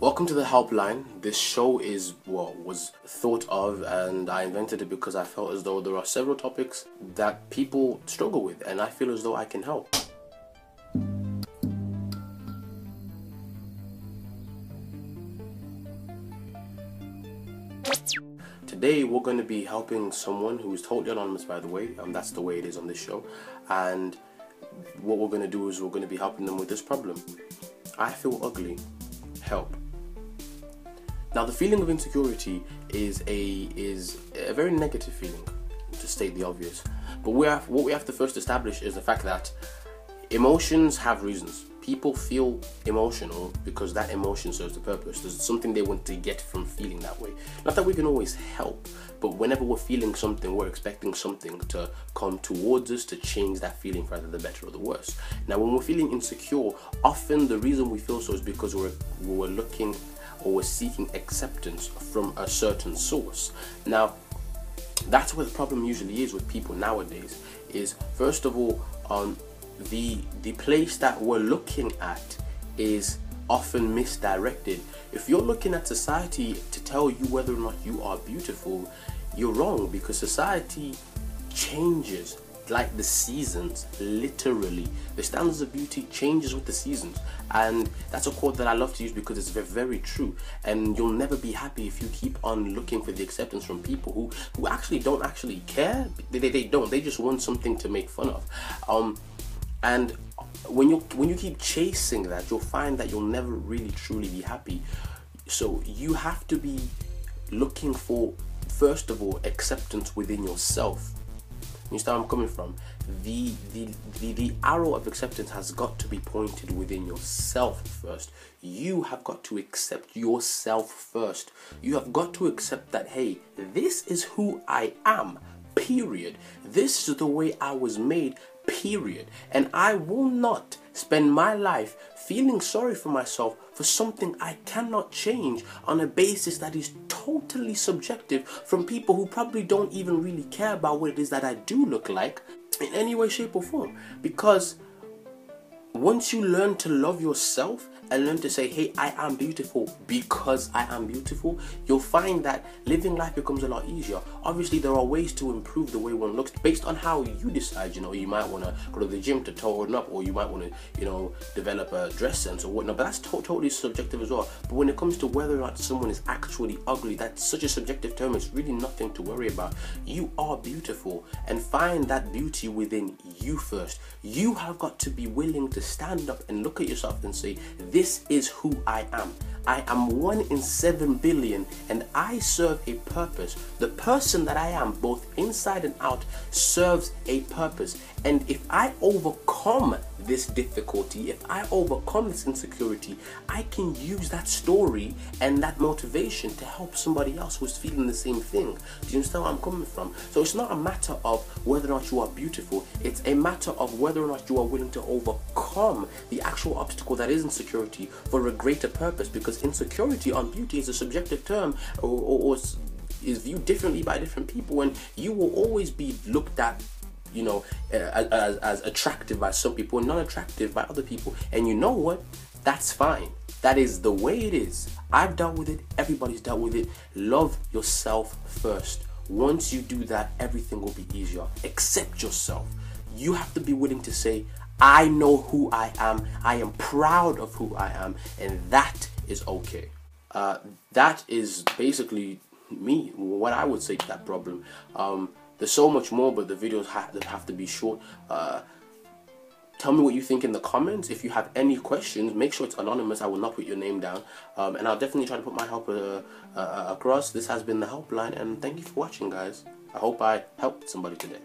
Welcome to the Helpline. This show was thought of, and I invented it because I felt as though there are several topics that people struggle with, and I feel as though I can help. Today we're going to be helping someone who is totally anonymous, by the way. That's the way it is on this show. And what we're going to do is we're going to be helping them with this problem. I feel ugly. Help. Now, the feeling of insecurity is a very negative feeling, to state the obvious. But what we have to first establish is the fact that emotions have reasons. People feel emotional because that emotion serves a purpose. There's something they want to get from feeling that way. Not that we can always help, but whenever we're feeling something, we're expecting something to come towards us to change that feeling for either the better or the worse. Now, when we're feeling insecure, often the reason we feel so is because we're looking or we're seeking acceptance from a certain source. Now, that's where the problem usually is with people nowadays. Is first of all, the place that we're looking at is often misdirected. If you're looking at society to tell you whether or not you are beautiful, you're wrong, because society changes like the seasons. Literally, the standards of beauty changes with the seasons, and that's a quote that I love to use because it's very, very true. And you'll never be happy if you keep on looking for the acceptance from people who actually don't actually care. They just want something to make fun of. And when you keep chasing that, you'll find that you'll never really truly be happy. So you have to be looking for, first of all, acceptance within yourself. You understand where I'm coming from? The arrow of acceptance has got to be pointed within yourself first. You have got to accept yourself first. You have got to accept that, hey, this is who I am, period. This is the way I was made, period. And I will not spend my life feeling sorry for myself for something I cannot change on a basis that is totally subjective from people who probably don't even really care about what it is that I do look like in any way, shape or form. Because once you learn to love yourself and learn to say, hey, I am beautiful because I am beautiful, you'll find that living life becomes a lot easier. Obviously, there are ways to improve the way one looks based on how you decide. You might want to go to the gym to tone up, or you might want to, develop a dress sense or whatnot. But that's totally subjective as well. But when it comes to whether or not someone is actually ugly, that's such a subjective term. It's really nothing to worry about. You are beautiful, and find that beauty within you first. You have got to be willing to stand up and look at yourself and say, this is who I am. I am 1 in 7 billion, and I serve a purpose. The person that I am, both inside and out, serves a purpose. And if I overcome this difficulty, if I overcome this insecurity, I can use that story and that motivation to help somebody else who's feeling the same thing. Do you understand where I'm coming from? So it's not a matter of whether or not you are beautiful. It's a matter of whether or not you are willing to overcome the actual obstacle that is insecurity for a greater purpose. Because insecurity on beauty is a subjective term, or is viewed differently by different people, and you will always be looked at as attractive by some people and non-attractive by other people. And you know what? That's fine. That is the way it is. I've dealt with it. Everybody's dealt with it. Love yourself first. Once you do that, everything will be easier. Accept yourself. You have to be willing to say, I know who I am. I am proud of who I am. And that is okay. That is basically me, what I would say to that problem. There's so much more, but the videos have to be short. Tell me what you think in the comments. If you have any questions, make sure it's anonymous. I will not put your name down. And I'll definitely try to put my help across. This has been the Helpline, and thank you for watching, guys. I hope I helped somebody today.